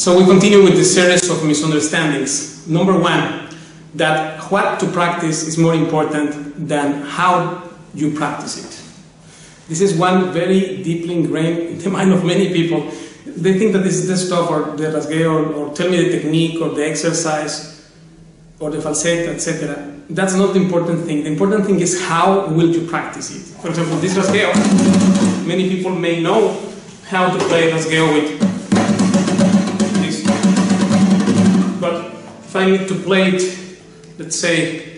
So we continue with this series of misunderstandings. Number one, that what to practice is more important than how you practice it. This is one very deeply ingrained in the mind of many people. They think that this is the stuff, or the rasgueo, or tell me the technique, or the exercise, or the falsetto, etc. That's not the important thing. The important thing is how will you practice it. For example, this rasgueo, many people may know how to play rasgueo with this. But if I need to play it, let's say,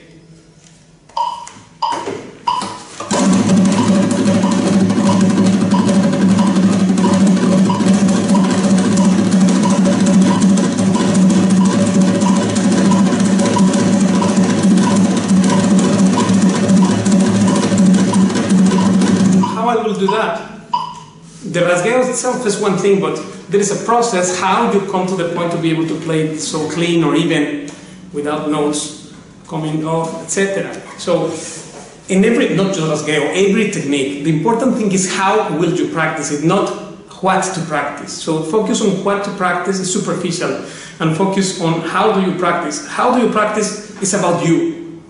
do that. The rasgueo itself is one thing, but there is a process how you come to the point to be able to play it so clean or even without notes coming off, etc. So in every, not just rasgueo, every technique, the important thing is how will you practice it, not what to practice. So focus on what to practice is superficial, and focus on how do you practice. How do you practice is about you,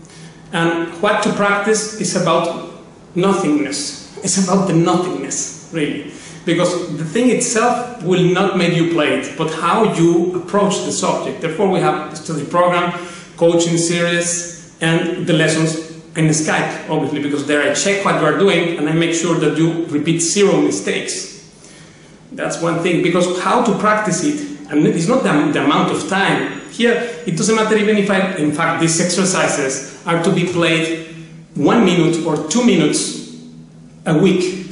and what to practice is about nothingness. It's about the nothingness, really. Because the thing itself will not make you play it, but how you approach the subject. Therefore, we have the study program, coaching series, and the lessons in Skype, obviously, because there I check what you are doing, and I make sure that you repeat 0 mistakes. That's one thing, because how to practice it, and it's not the amount of time. Here, it doesn't matter even if in fact, these exercises are to be played 1 minute or 2 minutes a week.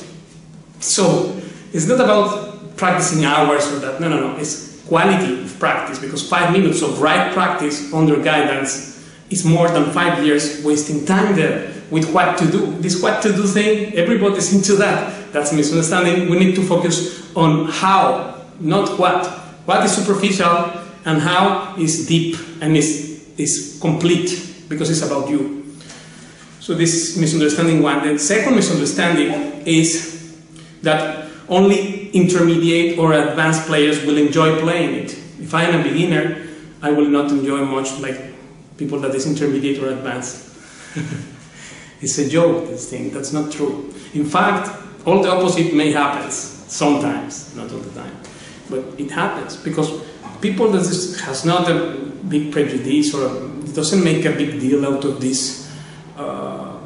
So it's not about practicing hours or that. No. It's quality of practice, because 5 minutes of right practice under guidance is more than 5 years wasting time there with what to do. This what to do thing, everybody's into that. That's a misunderstanding. We need to focus on how, not what. What is superficial and how is deep and is complete, because it's about you. So this is misunderstanding one. The second misunderstanding is that only intermediate or advanced players will enjoy playing it. If I am a beginner, I will not enjoy much like people that is intermediate or advanced. It's a joke, this thing. That's not true. In fact, all the opposite may happen sometimes, not all the time. But it happens because people that has not a big prejudice or doesn't make a big deal out of this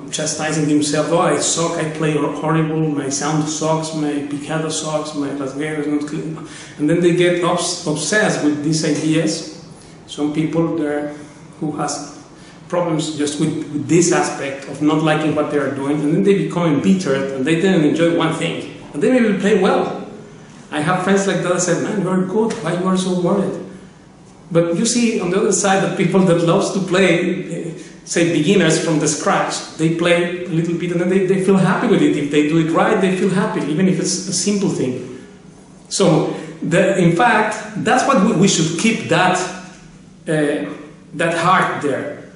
chastising himself, oh, I suck, I play horrible, my sound sucks, my picado sucks, my rasgueo is not clean. And then they get obsessed with these ideas. Some people there who has problems just with this aspect of not liking what they are doing, and then they become embittered and they didn't enjoy one thing. And they maybe play well. I have friends like that that said, man, you are good, why you are so worried? But you see on the other side that people that loves to play, say beginners from the scratch, they play a little bit and then they feel happy with it. If they do it right, they feel happy, even if it's a simple thing. So, in fact, that's what we should keep that heart there,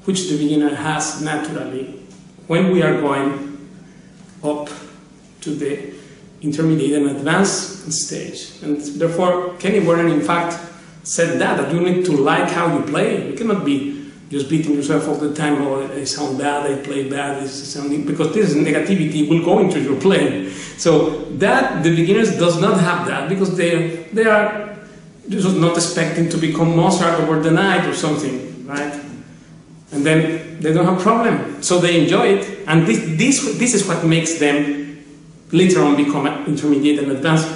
which the beginner has naturally when we are going up to the intermediate and advanced stage. And therefore, Kenny Warren, in fact, said that you need to like how you play. You cannot be just beating yourself all the time, oh, I sound bad, I play bad, because this negativity will go into your playing. So that, the beginners does not have that, because they are just not expecting to become Mozart over the night or something, right? And then they don't have problem, so they enjoy it, and this is what makes them later on become intermediate and advanced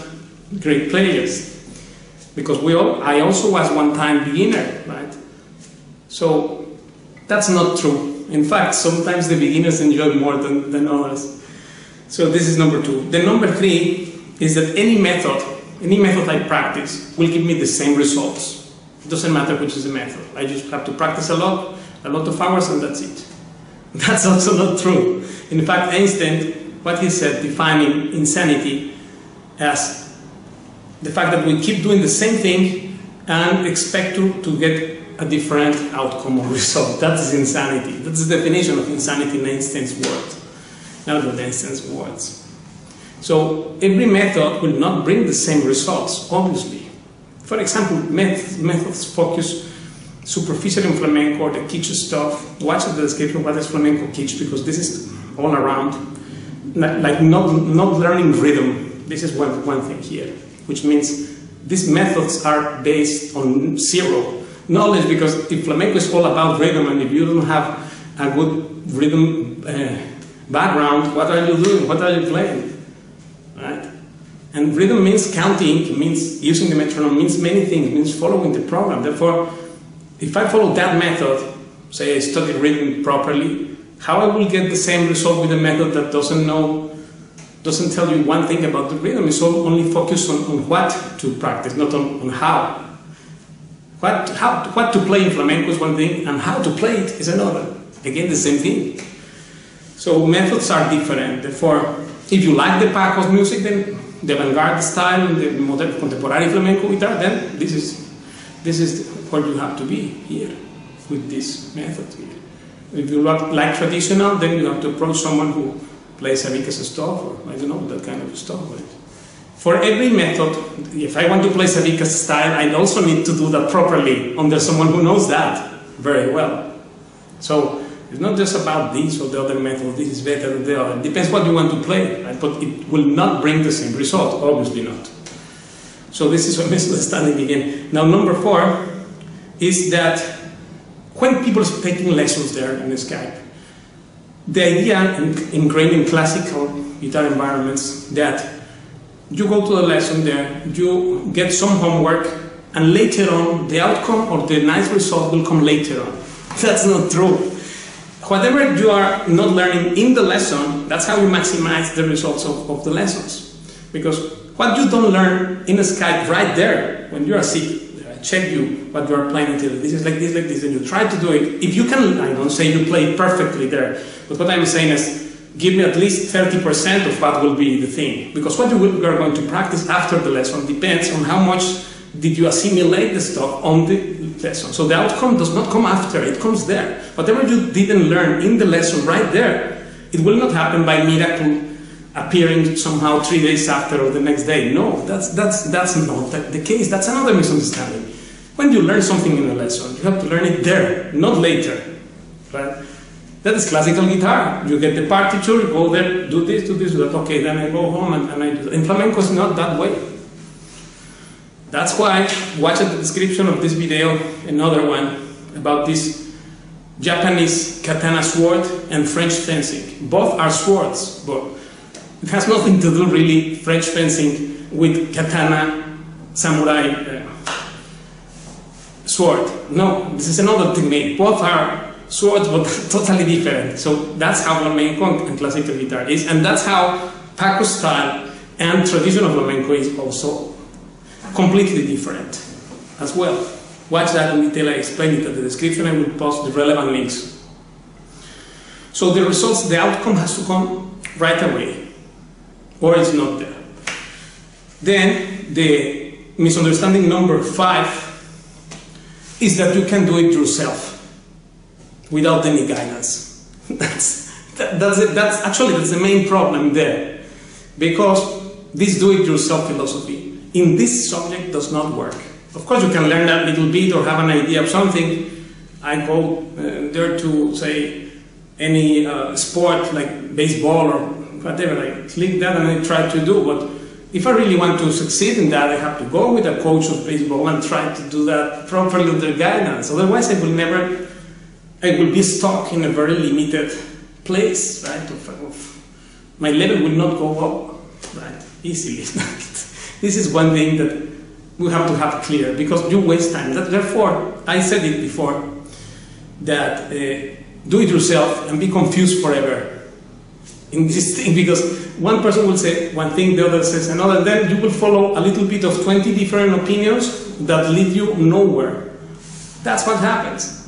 great players. Because I also was one time beginner, right? So that's not true. In fact, sometimes the beginners enjoy more than others. So this is number 2. The number 3 is that any method I practice will give me the same results. It doesn't matter which is the method. I just have to practice a lot of hours, and that's it. That's also not true. In fact, Einstein, what he said, defining insanity as the fact that we keep doing the same thing and expect to get a different outcome or result. That is insanity. That's the definition of insanity in Einstein's words. Not in Einstein's words. So every method will not bring the same results, obviously. For example, methods focus superficially on flamenco or the kitsch stuff. Watch the description of what is flamenco kitsch, because this is all around. Like not learning rhythm. This is one thing here, which means these methods are based on zero knowledge, because if flamenco is all about rhythm, and if you don't have a good rhythm background, what are you doing? What are you playing? Right? And rhythm means counting, means using the metronome, means many things, means following the program. Therefore, if I follow that method, say I study rhythm properly, how I will get the same result with a method that doesn't tell you one thing about the rhythm? It's only focused on what to practice, not on how. What to play in flamenco is one thing, and how to play it is another. Again, the same thing. So methods are different. Therefore, if you like the Paco's music, then the avant-garde style, the modern contemporary flamenco guitar, then this is where you have to be here with this method here. If you like traditional, then you have to approach someone who plays Savica's stuff, or I don't know, that kind of stuff. Right? For every method, if I want to play Savica's style, I also need to do that properly under someone who knows that very well. So it's not just about this or the other method, this is better than the other. It depends what you want to play, right? But it will not bring the same result, obviously not. So this is a misunderstanding again. Now, number 4 is that when people are taking lessons there in Skype, the idea ingrained in classical guitar environments that you go to the lesson there, you get some homework, and later on the outcome or the nice result will come later on. That's not true. Whatever you are not learning in the lesson, that's how you maximize the results of the lessons. Because what you don't learn in a Skype right there, when you are sick, I check you what you are playing until this is like this, and you try to do it. If you can, I don't say you play perfectly there, but what I'm saying is, give me at least 30% of what will be the thing. Because what you are going to practice after the lesson depends on how much did you assimilate the stuff on the lesson. So the outcome does not come after, it comes there. Whatever you didn't learn in the lesson right there, it will not happen by miracle appearing somehow 3 days after or the next day. No, that's not the case. That's another misunderstanding. When you learn something in a lesson, you have to learn it there, not later. Right? That is classical guitar. You get the partiture, you go there, do this, do that. Okay, then I go home and I do that. In flamenco, it's not that way. That's why, watch the description of this video, another one, about this Japanese katana sword and French fencing. Both are swords, but it has nothing to do really French fencing with katana samurai sword. No, this is another technique. Both are swords, but totally different. So that's how flamenco and classical guitar is, and that's how Paco style and traditional flamenco is also completely different as well. Watch that in detail, I explain it in the description, I will post the relevant links. So the results, the outcome has to come right away, or it's not there. Then the misunderstanding number 5 is that you can do it yourself without any guidance. That's the main problem there, because this do-it-yourself philosophy in this subject does not work. Of course, you can learn that little bit or have an idea of something. I go there to say any sport like baseball or whatever. I click that and I try to do. But if I really want to succeed in that, I have to go with a coach of baseball and try to do that properly under guidance. Otherwise, I will be stuck in a very limited place, right? My level will not go up, right? Easily. This is one thing that we have to have clear, because you waste time. Therefore, I said it before, that do it yourself and be confused forever in this thing, because one person will say one thing, the other says another, then you will follow a little bit of 20 different opinions that lead you nowhere. That's what happens.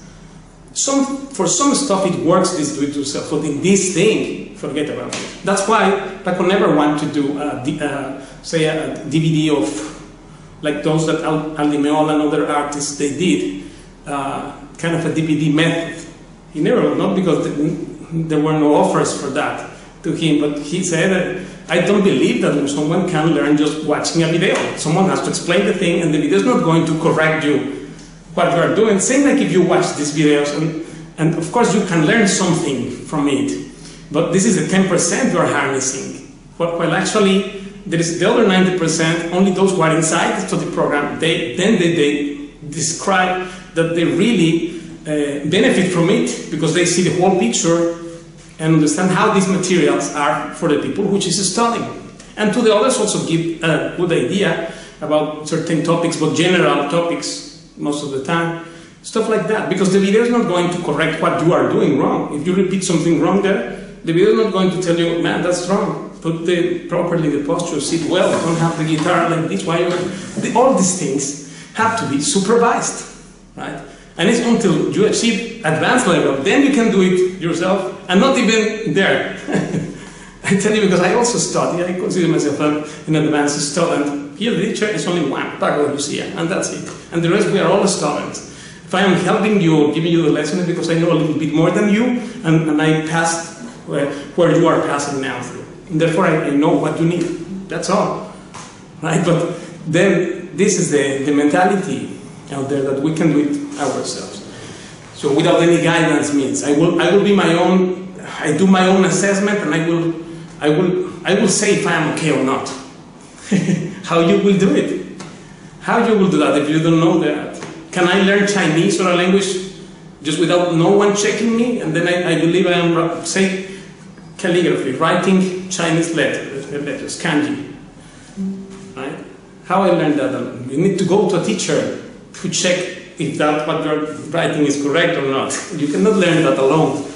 For some stuff it works, this do it yourself, but in this thing, forget about it. That's why Paco never wanted to do say a DVD of like those that Aldimeola and other artists they did, kind of a DVD method. He never, not because there were no offers for that. to him, but he said, I don't believe that someone can learn just watching a video. Someone has to explain the thing, and the video is not going to correct you what you are doing. Same like if you watch these videos, and of course you can learn something from it, but this is the 10% you are harnessing. While actually there is the other 90%, only those who are inside the study program, they describe that they really benefit from it because they see the whole picture and understand how these materials are for the people which is studying. And to the others also give a good idea about certain topics, but general topics most of the time. Stuff like that, because the video is not going to correct what you are doing wrong. If you repeat something wrong there, the video is not going to tell you, man, that's wrong. Put properly the posture, sit well, don't have the guitar like this. All these things have to be supervised, right? And it's until you achieve advanced level, then you can do it yourself, and not even there. I tell you, because I also study, I consider myself an advanced student. Here the teacher is only one, Paco de Lucia, and that's it. And the rest, we are all students. If I am helping you or giving you the lesson, it's because I know a little bit more than you, and I passed where you are passing now through. And therefore, I know what you need. That's all, right? But then this is the mentality out there that we can do it ourselves. So without any guidance means I will be my own. I do my own assessment, and I will say if I am okay or not. How you will do it? How you will do that if you don't know that? Can I learn Chinese or a language just without no one checking me? And then I believe I am, say, calligraphy, writing Chinese letters, kanji. Right? How I learned that? You need to go to a teacher to check if that what you're writing is correct or not. You cannot learn that alone.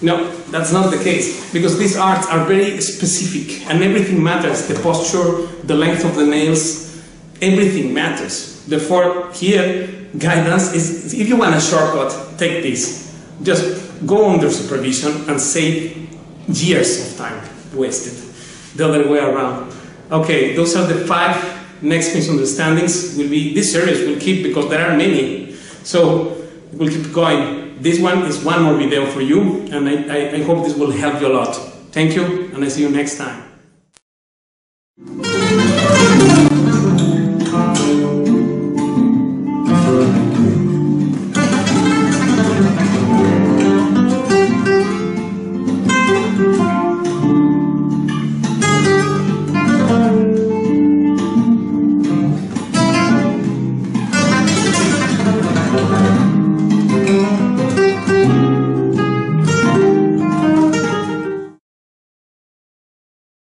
No, that's not the case, because these arts are very specific and everything matters. The posture, the length of the nails, everything matters. Therefore, here, guidance is, if you want a shortcut, take this. Just go under supervision and save years of time wasted. The other way around. Okay, those are the 5 next misunderstandings. This series will keep, because there are many. So we'll keep going. This one is one more video for you, and I hope this will help you a lot. Thank you, and I see you next time.